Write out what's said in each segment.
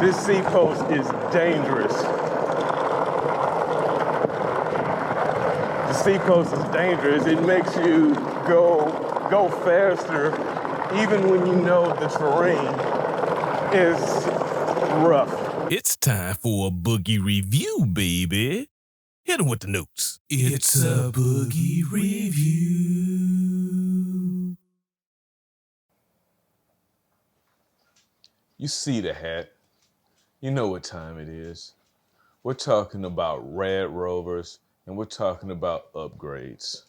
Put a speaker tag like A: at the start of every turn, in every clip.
A: This Seatpost is dangerous. The Seatpost is dangerous. It makes you go faster even when you know the terrain is rough.
B: It's time for a boogie review, baby. Hit him with the notes. It's a boogie review.
A: You see the hat. You know what time it is. We're talking about Rad Rovers, and we're talking about upgrades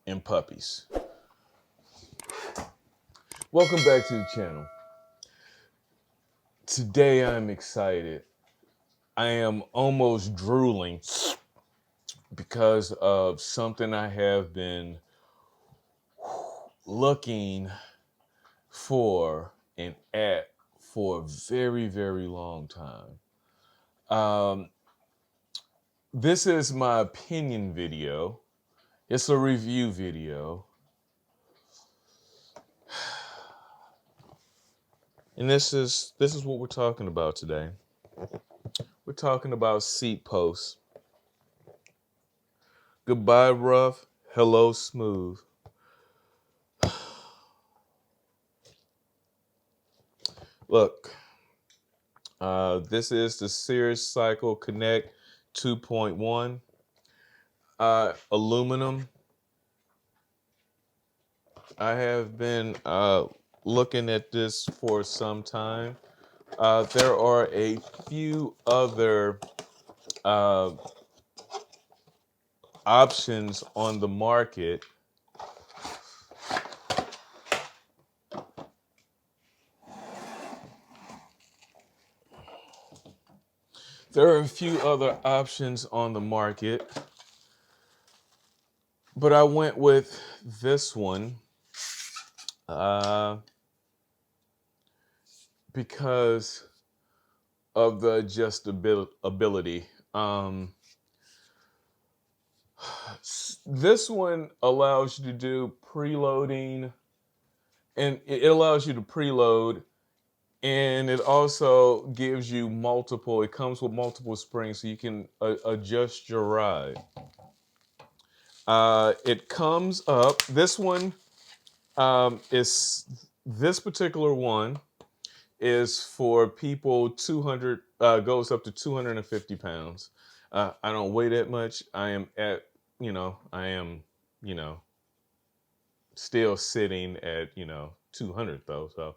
A: and puppies. Welcome back to the channel. Today I'm excited. I am almost drooling because of something I have been looking for and at for a very, very long time. This is my opinion video. It's a review video. And this is what we're talking about today. We're talking about Seatpost. Goodbye, rough. Hello, smooth. Look, this is the Cirrus Cycle Kinekt 2.1. Aluminum. I have been looking at this for some time. There are a few other options on the market. There are a few other options on the market, but I went with this one because of the adjustability. This one allows you to do preloading, and it allows you to preload, and it also gives you multiple, it comes with multiple springs so you can adjust your ride. It comes up, this one this particular one is for people 200, goes up to 250 pounds. I don't weigh that much. I am still sitting at, 200 though. So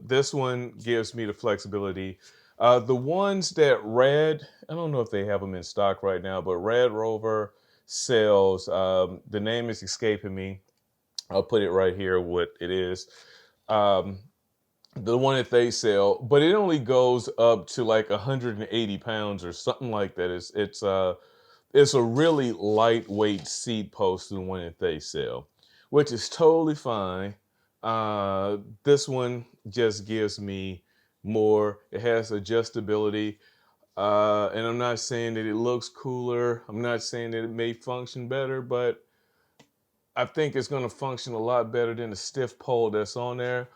A: this one gives me the flexibility. The ones that Rad, I don't know if they have them in stock right now, but Rad Rover sells, the name is escaping me. I'll put it right here, what it is. The one that they sell, but it only goes up to like 180 pounds or something like that. It's a really lightweight Seatpost, the one that they sell, which is totally fine. This one just gives me more. It has adjustability. And I'm not saying that it looks cooler. I'm not saying that it may function better, but I think it's going to function a lot better than the stiff pole that's on there.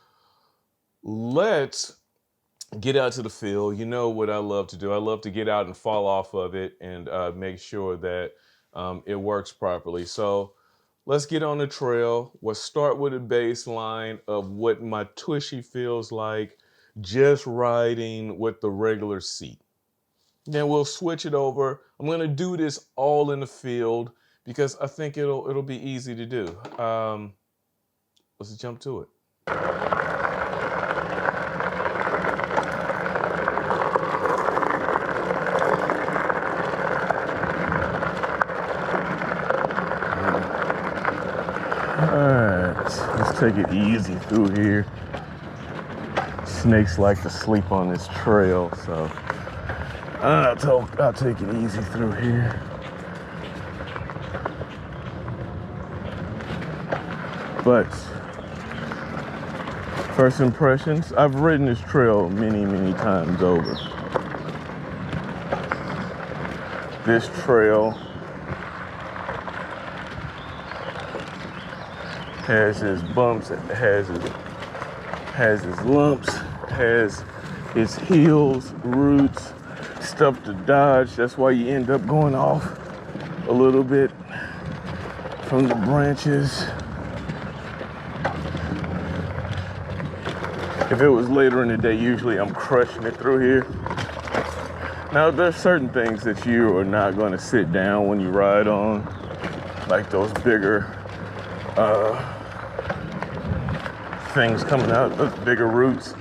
A: Let's get out to the field. You know what I love to do. I love to get out and fall off of it and make sure that it works properly. So let's get on the trail. We'll start with a baseline of what my tushy feels like just riding with the regular seat. Then we'll switch it over. I'm going to do this all in the field because I think it'll be easy to do. Let's jump to it. Let's take it easy through here. Snakes like to sleep on this trail, so I'll take it easy through here. But first impressions, I've ridden this trail many, many times over. This trail has its bumps, it has its lumps, has its heels, roots, stuff to dodge. That's why you end up going off a little bit from the branches. If it was later in the day, usually I'm crushing it through here. Now, there's certain things that you are not going to sit down when you ride on, like those bigger things coming out, those bigger roots.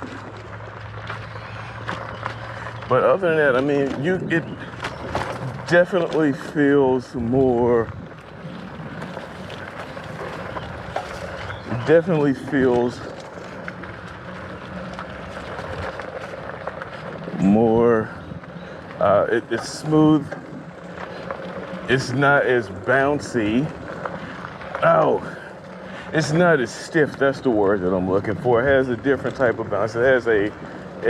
A: But other than that, I mean, it definitely feels more, it's smooth. It's not as bouncy. Oh, it's not as stiff. That's the word that I'm looking for. It has a different type of bounce. It has a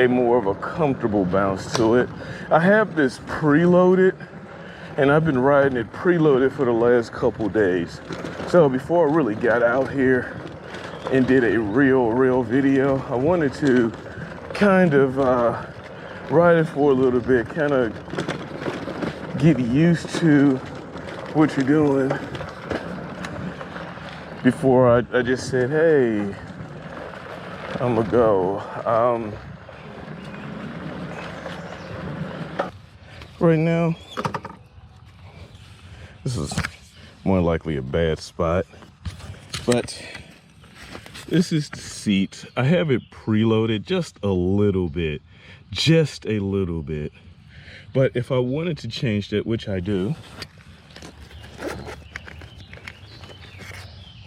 A: more of a comfortable bounce to it. I have this preloaded, and I've been riding it preloaded for the last couple days. So before I really got out here and did a real video, I wanted to kind of ride it for a little bit, kind of get used to what you're doing before I just said, hey, I'm gonna go. Right now, this is more likely a bad spot, but this is the seat. I have it preloaded just a little bit. But if I wanted to change that, which I do,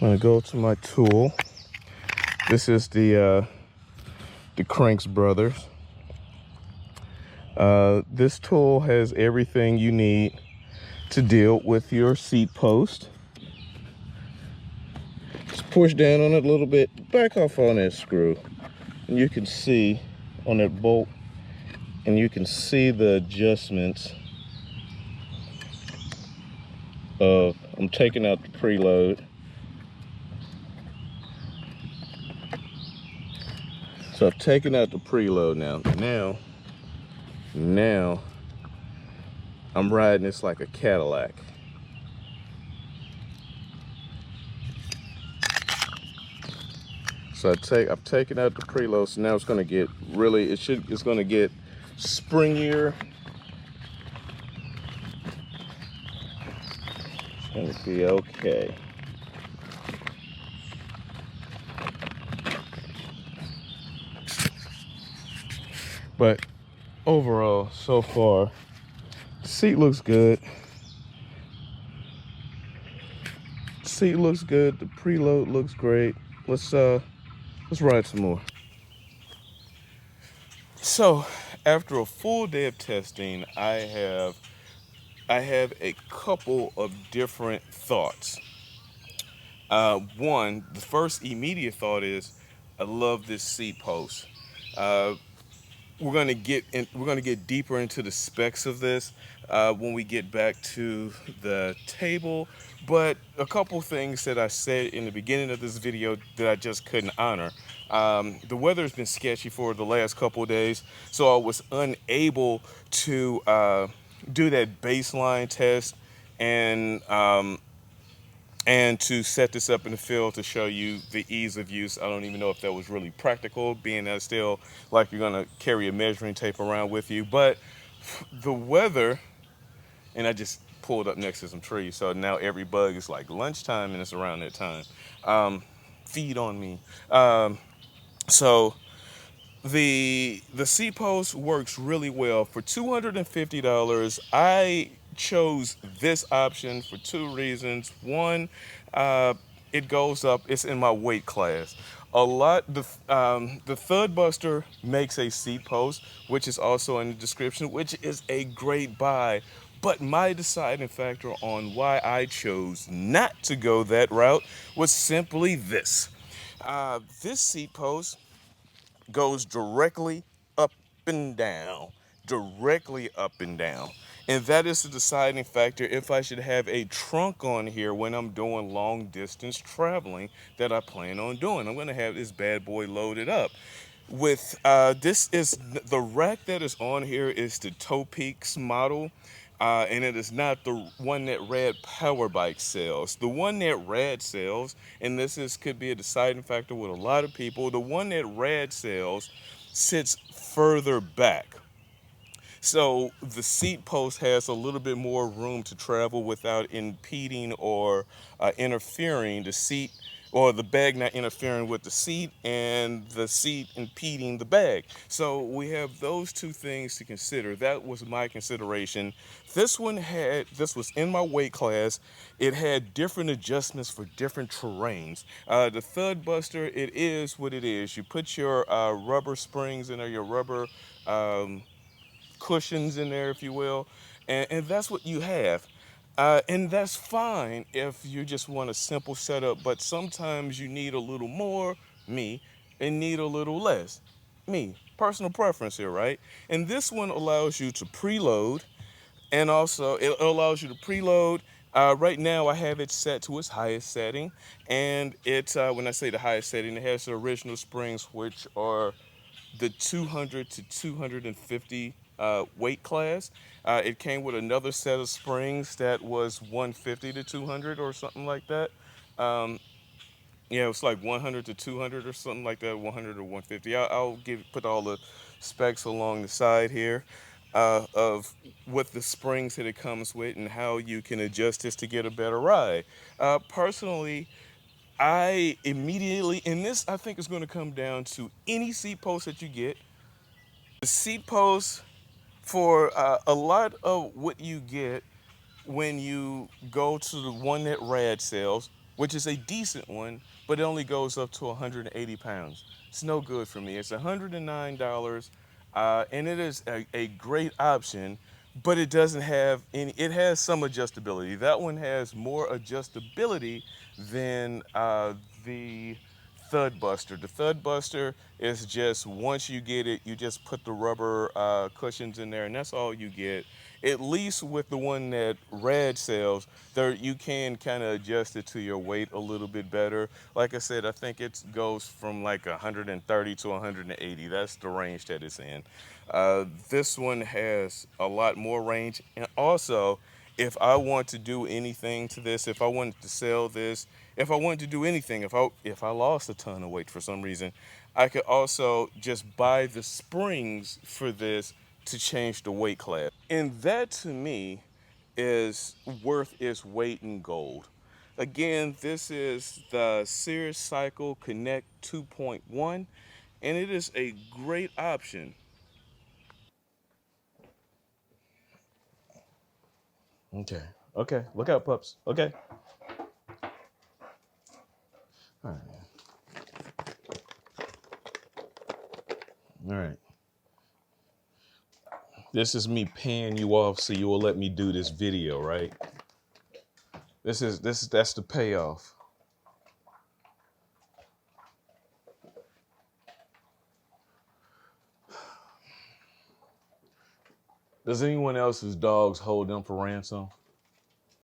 A: I'm gonna go to my tool. This is the Cranks Brothers. This tool has everything you need to deal with your seat post. Just push down on it a little bit, back off on that screw, and you can see on that bolt, and you can see the adjustments of, I'm taking out the preload. So I've taken out the preload now. Now I'm riding this like a Cadillac. So I've taken out the preload, so now it's gonna get really, it's gonna get springier. It's gonna be okay. But overall, so far, the seat looks good. Seat looks good. The preload looks great. Let's ride some more. So, after a full day of testing, I have a couple of different thoughts. One, the first immediate thought is, I love this seat post. We're gonna get deeper into the specs of this when we get back to the table. But a couple things that I said in the beginning of this video that I just couldn't honor. The weather has been sketchy for the last couple of days, so I was unable to do that baseline test and to set this up in the field to show you the ease of use. I don't even know if that was really practical, being that it's still like you're gonna carry a measuring tape around with you. But the weather, and I just pulled up next to some trees, so now every bug is like lunchtime and it's around that time. Feed on me. So the seat post works really well. For $250, I chose this option for two reasons. One, it goes up, it's in my weight class. The Thudbuster makes a seat post, which is also in the description, which is a great buy. But my deciding factor on why I chose not to go that route was simply this. This seat post goes directly up and down, And that is the deciding factor if I should have a trunk on here when I'm doing long distance traveling that I plan on doing. I'm gonna have this bad boy loaded up. with this is the rack that is on here is the Toe Peaks model, and it is not the one that Rad Power Bike sells. The one that Rad sells, and this is could be a deciding factor with a lot of people. The one that Rad sells sits further back. So the seat post has a little bit more room to travel without impeding or interfering the seat, or the bag not interfering with the seat and the seat impeding the bag. So we have those two things to consider. That was my consideration. This was in my weight class. It had different adjustments for different terrains. The Thudbuster, it is what it is. You put your rubber springs in there, your rubber cushions in there, if you will, and that's what you have. And that's fine if you just want a simple setup, but sometimes you need a little more, me, and need a little less, me. Personal preference here, right? And this one allows you to preload, and also it allows you to preload. Right now, I have it set to its highest setting, and when I say the highest setting, it has the original springs, which are the 200 to 250 weight class. It came with another set of springs that was 150 to 200 or something like that. Um, yeah, it was like 100 to 200 or something like that, 100 or 150. I'll put all the specs along the side here of what the springs that it comes with and how you can adjust this to get a better ride. Personally, I immediately, and this I think is going to come down to any seat post that you get. The seat post for a lot of what you get when you go to the one that Rad sells, which is a decent one, but it only goes up to 180 pounds. It's no good for me. It's $109, and it is a great option, but it doesn't have any. It has some adjustability. That one has more adjustability than the Thudbuster. The Thudbuster is just once you get it, you just put the rubber cushions in there, and that's all you get. At least with the one that Rad sells, there you can kind of adjust it to your weight a little bit better. Like I said, I think it goes from like 130 to 180. That's the range that it's in. This one has a lot more range, and also, if I want to do anything to this, if I wanted to sell this, if I wanted to do anything, if I lost a ton of weight for some reason, I could also just buy the springs for this to change the weight class. And that to me is worth its weight in gold. Again, this is the Cirrus Cycle Kinekt 2.1, and it is a great option. Okay. Okay. Look out, pups. Okay. All right. All right. This is me paying you off so you will let me do this video, right? That's the payoff. Does anyone else's dogs hold them for ransom?